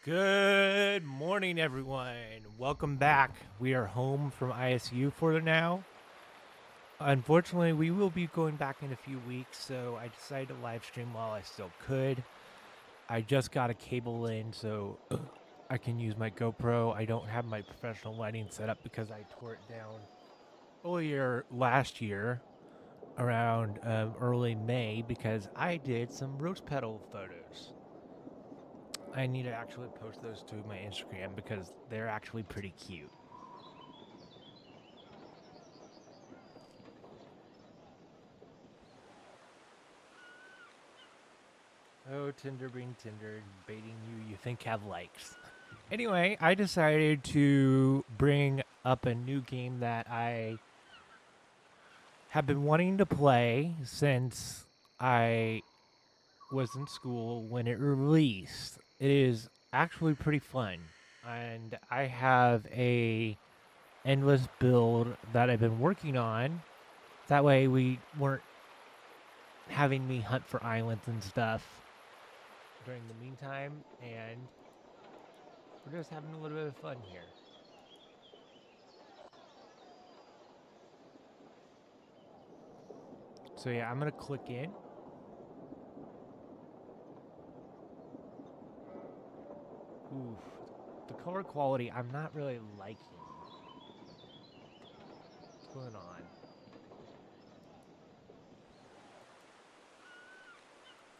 Good morning, everyone. Welcome back. We are home from ISU for now. Unfortunately, we will be going back in a few weeks, so I decided to live stream while I still could. I just got a cable in, so I can use my GoPro. I don't have my professional lighting set up because I tore it down earlier last year around early May because I did some rose petal photos. I need to actually post those to my Instagram because they're actually pretty cute. Oh, Tinder being Tinder, baiting you think have likes. Anyway, I decided to bring up a new game that I have been wanting to play since I was in school when it released. It is actually pretty fun, and I have a endless build that I've been working on. That way we weren't having me hunt for islands and stuff during the meantime, and we're just having a little bit of fun here. So yeah, I'm gonna click in. Oof, the color quality I'm not really liking. What's going on?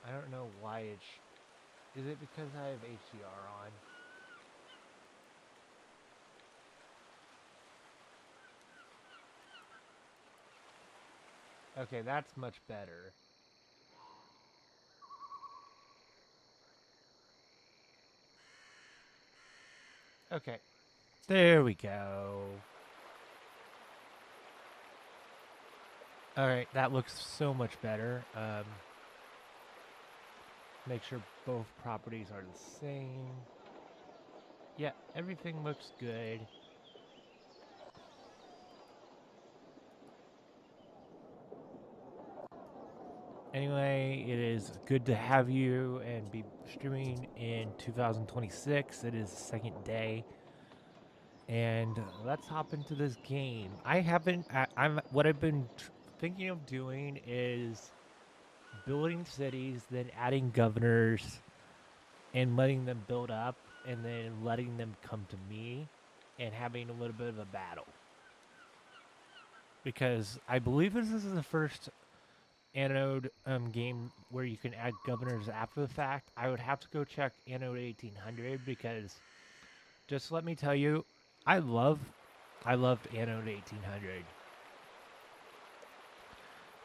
I don't know why it's. Is it because I have HDR on? Okay, that's much better. Okay, there we go. All right, that looks so much better. Make sure both properties are the same. Yeah, everything looks good. Anyway, it is good to have you and be streaming in 2026. It is the second day. And let's hop into this game. I haven't I'm what I've been thinking of doing is building cities, then adding governors and letting them build up and then letting them come to me and having a little bit of a battle. Because I believe this is the first Anno game where you can add governors after the fact. I would have to go check Anno 1800 because just let me tell you, I loved Anno 1800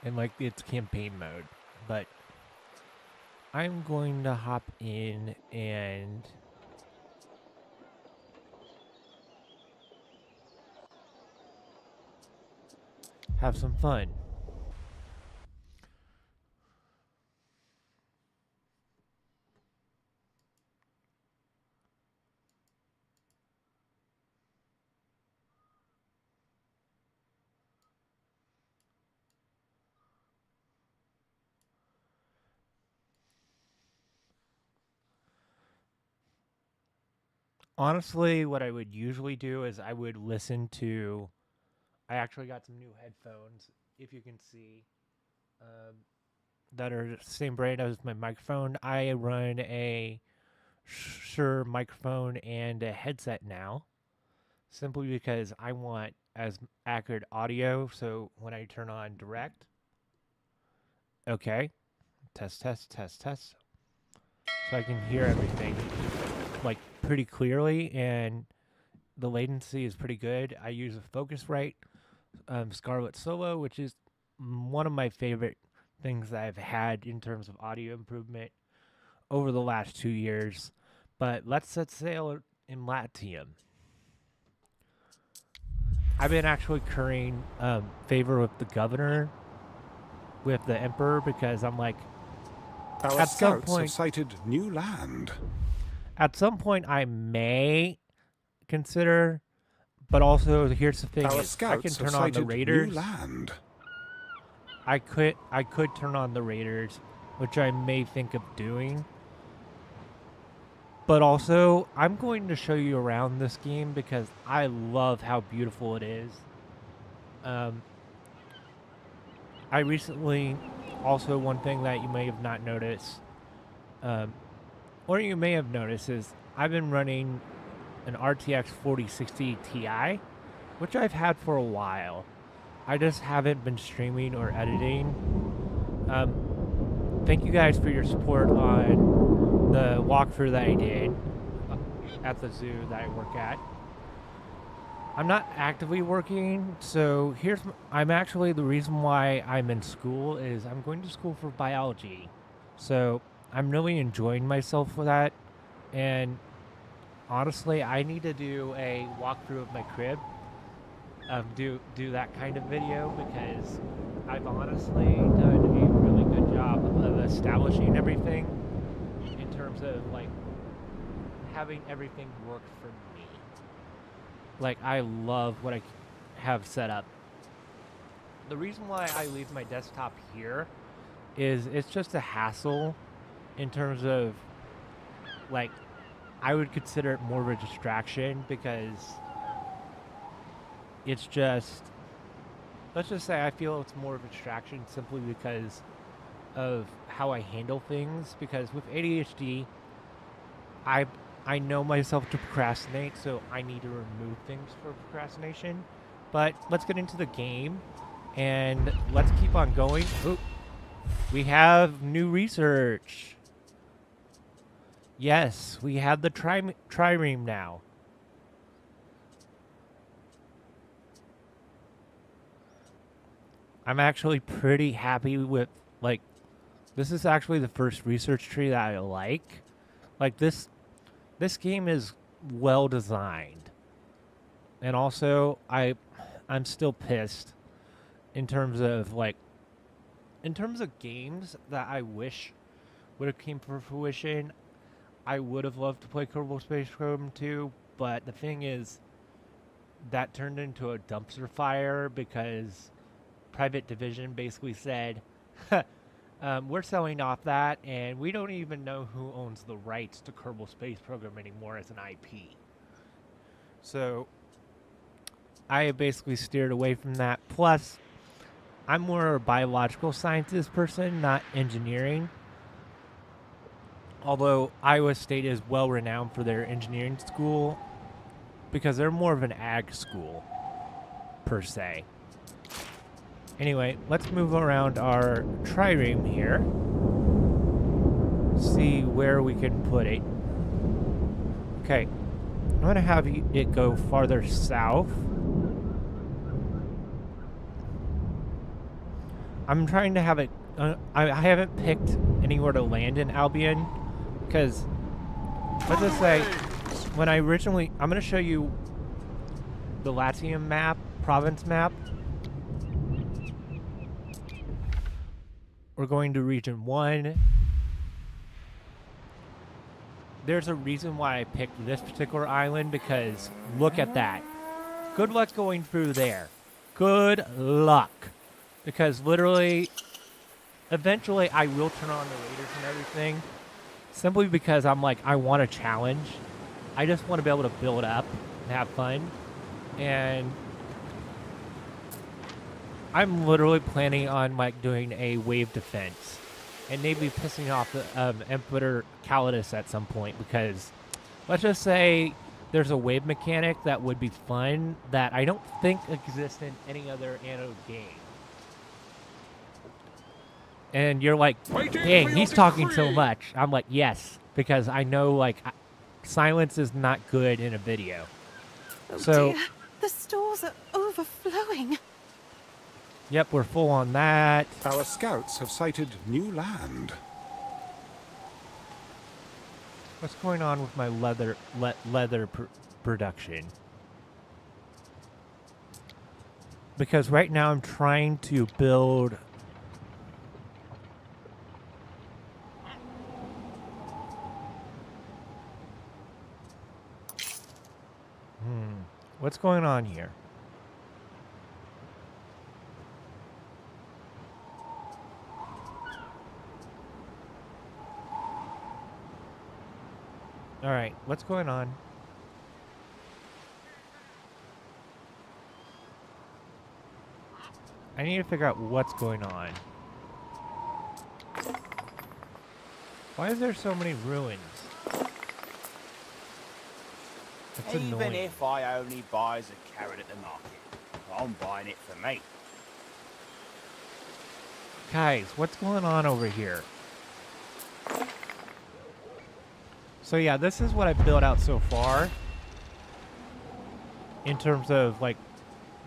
and like its campaign mode, but I'm going to hop in and have some fun. Honestly, what I would usually do is I would listen to. I actually got some new headphones, if you can see, um, that are the same brand as my microphone. I run a Shure microphone and a headset now, simply because I want as accurate audio. So when I turn on direct, okay, test, test, test, test, so I can hear everything like pretty clearly, and the latency is pretty good. I use a Focusrite Scarlett Solo, which is one of my favorite things that I've had in terms of audio improvement over the last 2 years. But let's set sail in Latium. I've been actually currying favor with the governor, with the emperor, because I'm like, Our scouts have sighted new land. At some point, I may consider, but also here's the thing: Our is I can scouts have turn on the sighted raiders. new land. I could turn on the raiders, which I may think of doing. But also, I'm going to show you around this game because I love how beautiful it is. I recently, also one thing that you may have not noticed, or you may have noticed, is I've been running an RTX 4060 Ti, which I've had for a while. I just haven't been streaming or editing. Thank you guys for your support on the walkthrough that I did at the zoo that I work at. I'm not actively working, so I'm actually, the reason why I'm in school is I'm going to school for biology. So I'm really enjoying myself for that, and honestly, I need to do a walkthrough of my crib, do that kind of video, because I've honestly done a really good job of establishing everything in terms of like having everything work for me. Like, I love what I have set up. The reason why I leave my desktop here is it's just a hassle in terms of, like, I would consider it more of a distraction because it's just, let's just say I feel it's more of a distraction simply because of how I handle things. Because with ADHD, I know myself to procrastinate, so I need to remove things for procrastination. But let's get into the game, and let's keep on going. Ooh, we have new research. Yes, we have the trireme now. I'm actually pretty happy with, like, this is actually the first research tree that I like. Like, this game is well designed. And also, I'm still pissed in terms of games that I wish would have came to fruition. I would have loved to play Kerbal Space Program 2, but the thing is, that turned into a dumpster fire because Private Division basically said, we're selling off that, and we don't even know who owns the rights to Kerbal Space Program anymore as an IP. So I have basically steered away from that. Plus, I'm more a biological scientist person, not engineering. Although Iowa State is well renowned for their engineering school because they're more of an ag school, per se. Anyway, let's move around our trireme here. See where we can put it. Okay, I'm going to have it go farther south. I'm trying to have it... I haven't picked anywhere to land in Albion because, let's just say, when I originally... I'm going to show you the Latium map, province map. We're going to region 1. There's a reason why I picked this particular island because look at that. Good luck going through there. Good luck. Because literally, eventually I will turn on the raiders and everything. Simply because I'm like, I want a challenge. I just want to be able to build up and have fun. And I'm literally planning on like doing a wave defense. And maybe pissing off the Emperor Calidus at some point because let's just say there's a wave mechanic that would be fun that I don't think exists in any other Anno game. And you're like, dang, he's talking so much. I'm like, yes, because I know like silence is not good in a video. Oh so dear, the stores are overflowing. Yep, we're full on that. Our scouts have sighted new land. What's going on with my leather production? Because right now I'm trying to build... What's going on here? Alright, what's going on? I need to figure out what's going on. Why is there so many ruins? That's Even annoying. if I only buys a carrot at the market, I'm buying it for me. Guys, what's going on over here? So yeah, this is what I've built out so far. In terms of, like,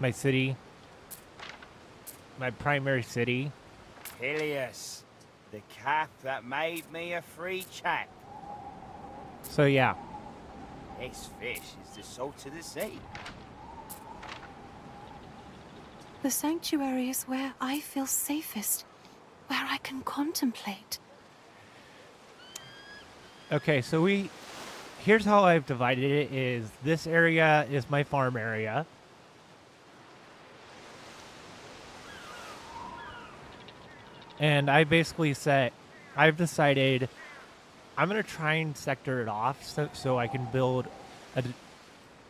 my city. My primary city. Pilius, the cap that made me a free chap. So yeah. This fish is the salt of the sea. The sanctuary is where I feel safest, where I can contemplate. Okay, so here's how I've divided it is this area is my farm area. And I basically I've decided I'm going to try and sector it off so I can build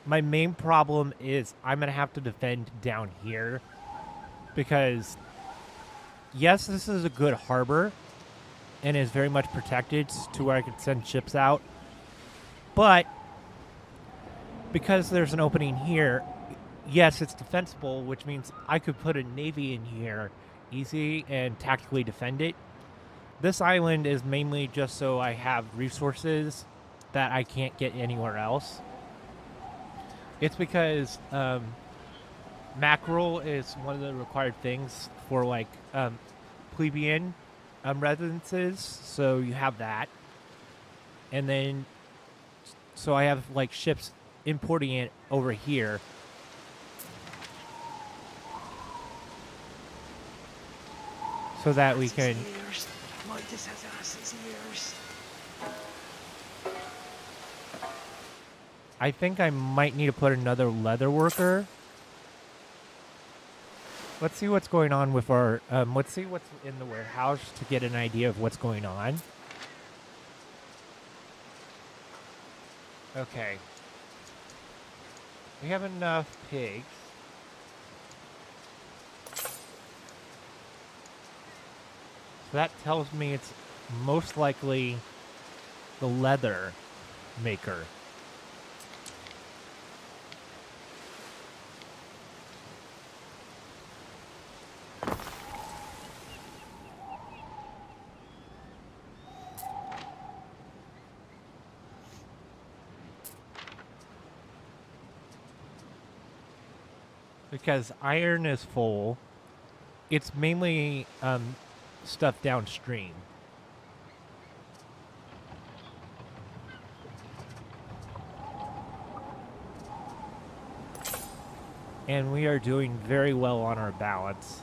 my main problem is I'm going to have to defend down here because yes, this is a good harbor and is very much protected to where I could send ships out. But because there's an opening here, yes, it's defensible, which means I could put a navy in here easy and tactically defend it. This island is mainly just so I have resources that I can't get anywhere else. It's because mackerel is one of the required things for like plebeian residences, so you have that. And then, so I have like ships importing it over here. So that we can... I think I might need to put another leather worker. Let's see what's going on with our... let's see what's in the warehouse to get an idea of what's going on. Okay. We have enough pigs. So that tells me it's most likely the leather maker. Because iron is full. It's mainly stuff downstream. And we are doing very well on our balance.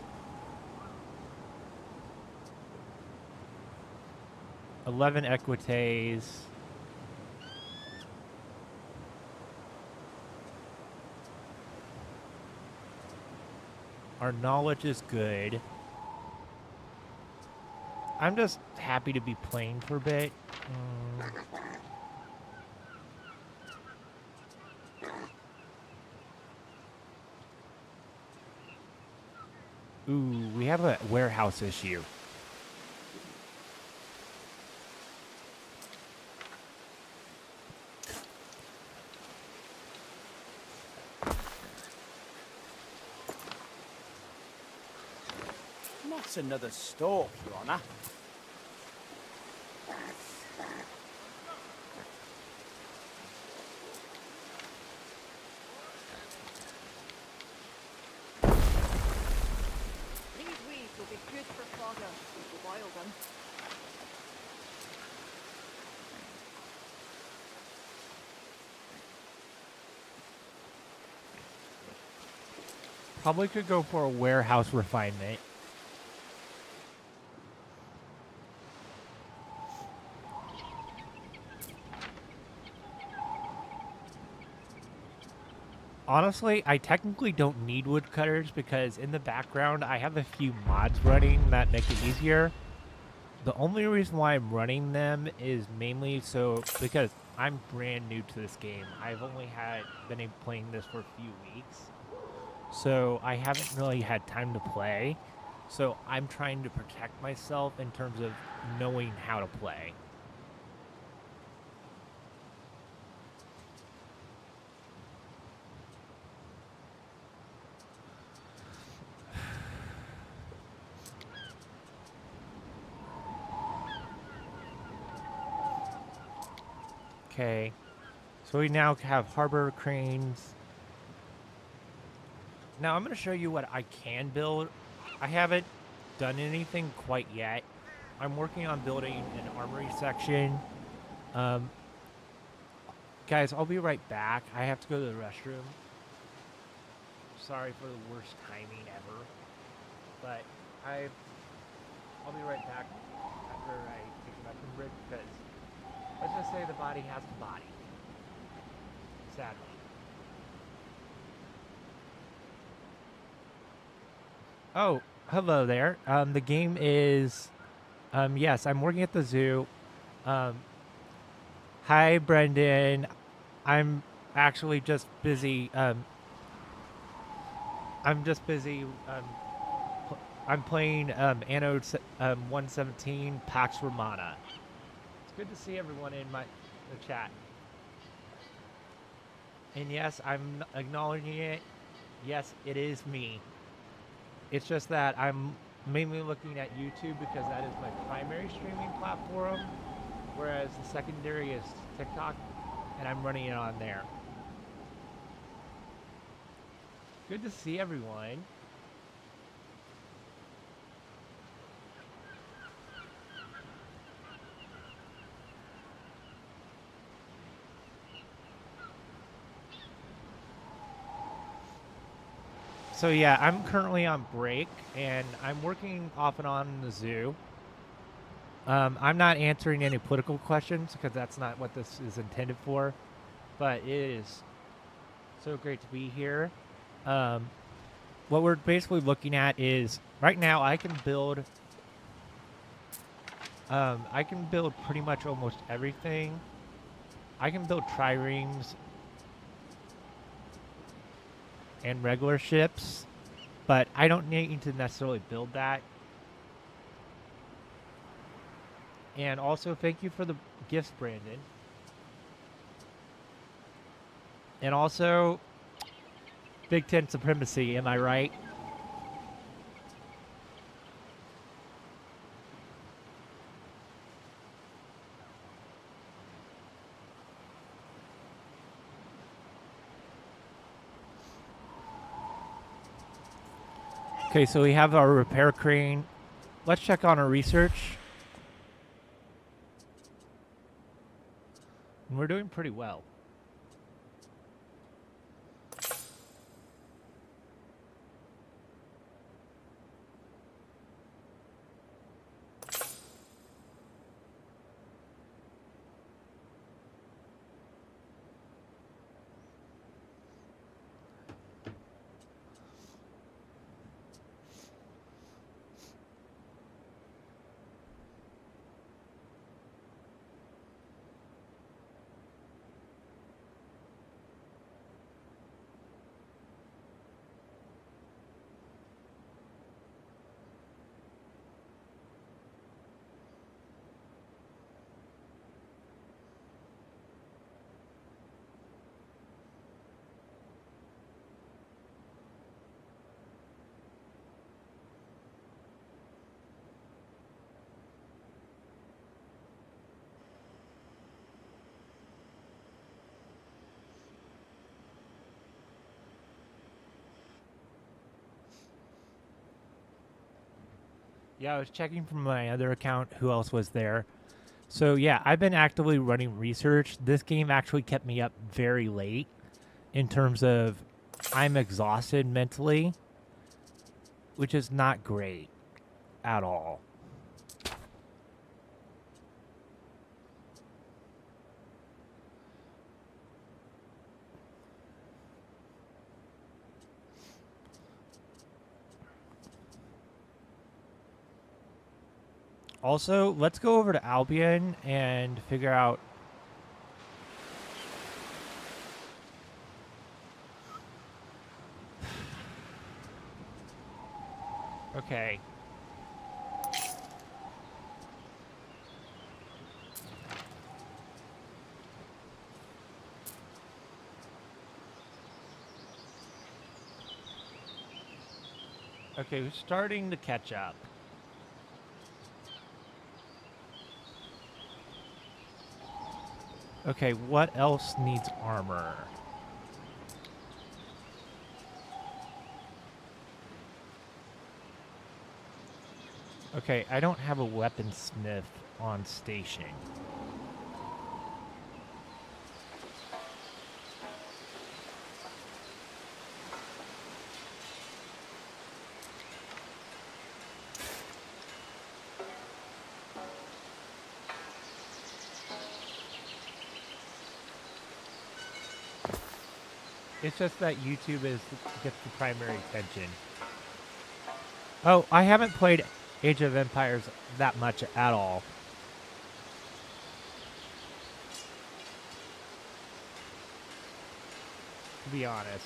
11 equites. Our knowledge is good. I'm just happy to be playing for a bit. Ooh, we have a warehouse issue. Not another stalk, Your Honor. These weeds will be good for fodder if you boil them. Probably could go for a warehouse refinement. Honestly, I technically don't need woodcutters because in the background I have a few mods running that make it easier. The only reason why I'm running them is mainly so because I'm brand new to this game. I've only been playing this for a few weeks, so I haven't really had time to play. So I'm trying to protect myself in terms of knowing how to play. Okay, so we now have harbor cranes. Now I'm going to show you what I can build. I haven't done anything quite yet. I'm working on building an armory section. Guys, I'll be right back. I have to go to the restroom. Sorry for the worst timing ever. But I'll be right back after I take a bathroom break because let's just say the body has the body. Sadly. Oh, hello there. The game is, yes, I'm working at the zoo. Hi, Brendan. I'm actually just busy. I'm just busy. I'm playing Anno 117 Pax Romana. It's good to see everyone in the chat. And yes, I'm acknowledging it. Yes, it is me. It's just that I'm mainly looking at YouTube because that is my primary streaming platform, whereas the secondary is TikTok, and I'm running it on there. Good to see everyone. So yeah, I'm currently on break, and I'm working off and on in the zoo. I'm not answering any political questions because that's not what this is intended for, but it is so great to be here. What we're basically looking at is, right now I can build pretty much almost everything. I can build triremes and regular ships, but I don't need to necessarily build that. And also, thank you for the gifts, Brandon. And also, Big Ten supremacy, am I right? Okay, so we have our repair crane. Let's check on our research. And we're doing pretty well. Yeah, I was checking from my other account who else was there. So yeah, I've been actively running research. This game actually kept me up very late in terms of I'm exhausted mentally, which is not great at all. Also, let's go over to Albion and figure out Okay. Okay, we're starting to catch up. Okay, what else needs armor? Okay, I don't have a weaponsmith on station. It's just that YouTube gets the primary attention. Oh, I haven't played Age of Empires that much at all. To be honest.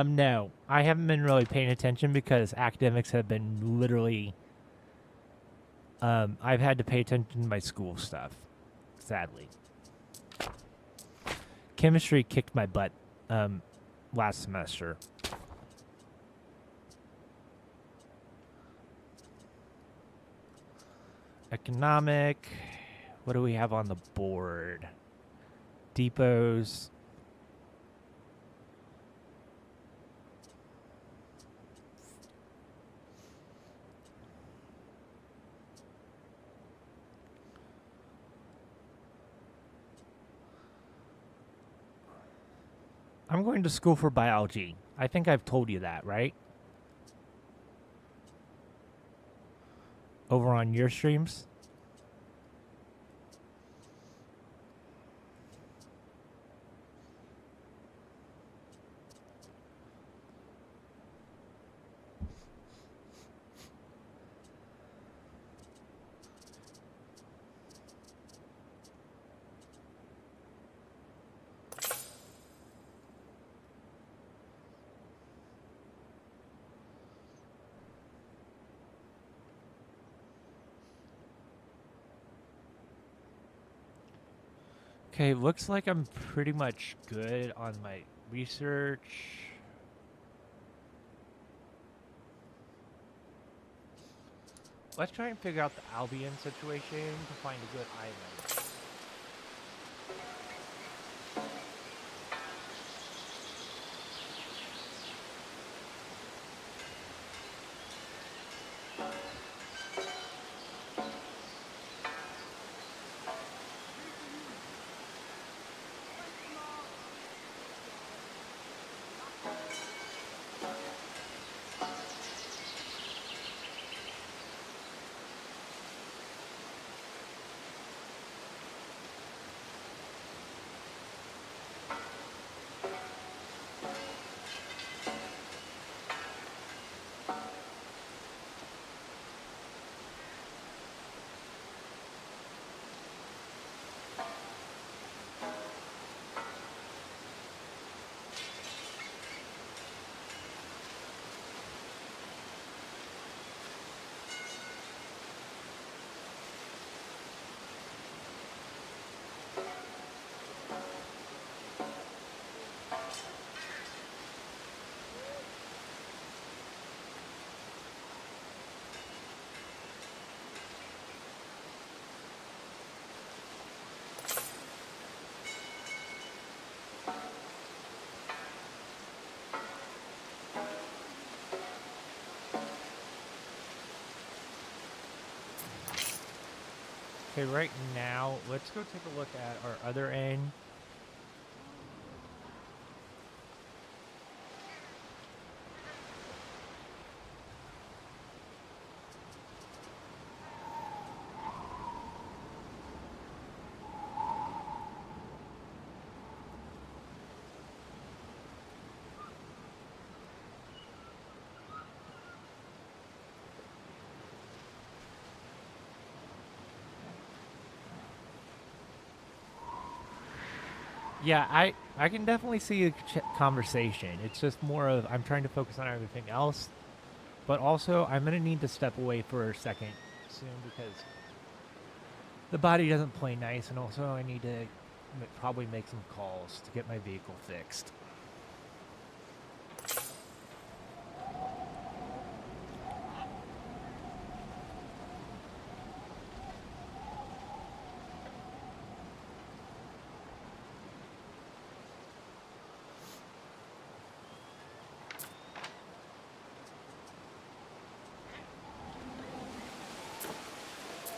No, I haven't been really paying attention because academics have been literally. I've had to pay attention to my school stuff, sadly. Chemistry kicked my butt last semester. Economic. What do we have on the board? Depots. I'm going to school for biology. I think I've told you that, right? Over on your streams? Okay, looks like I'm pretty much good on my research. Let's try and figure out the Albion situation to find a good island. Okay, right now, let's go take a look at our other end. Yeah, I can definitely see a conversation. It's just more of I'm trying to focus on everything else, but also I'm gonna need to step away for a second soon because the body doesn't play nice, and also I need to probably make some calls to get my vehicle fixed.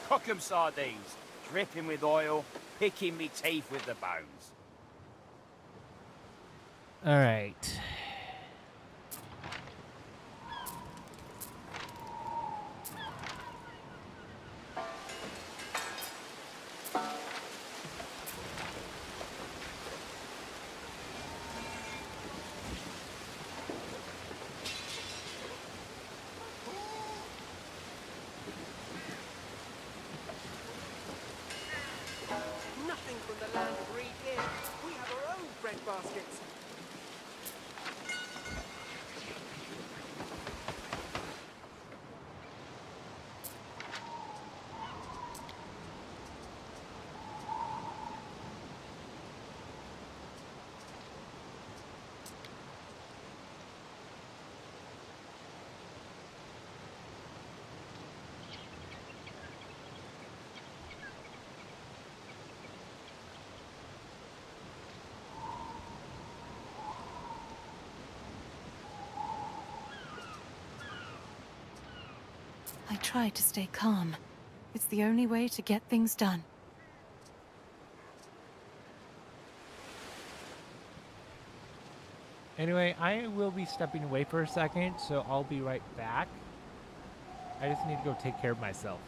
Cook 'em sardines, dripping with oil, picking me teeth with the bones. All right. Nothing from the land of Reed here. We have our own bread baskets. I try to stay calm. It's the only way to get things done. Anyway, I will be stepping away for a second, so I'll be right back. I just need to go take care of myself.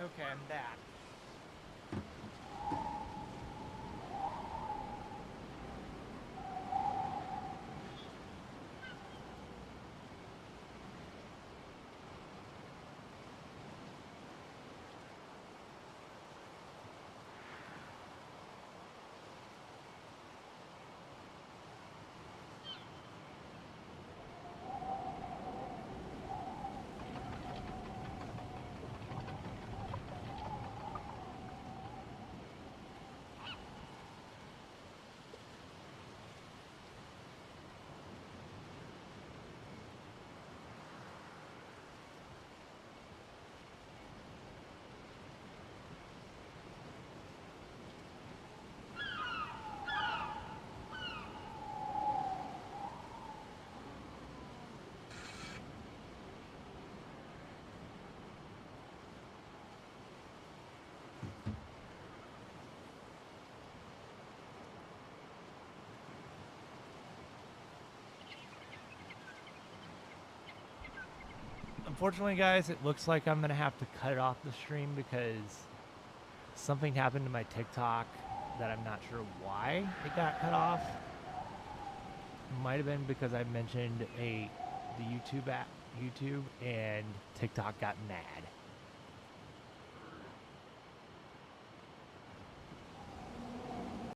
Okay, I'm back. Unfortunately, guys, it looks like I'm going to have to cut it off the stream because something happened to my TikTok that I'm not sure why it got cut off. Might have been because I mentioned the YouTube app, YouTube, and TikTok got mad.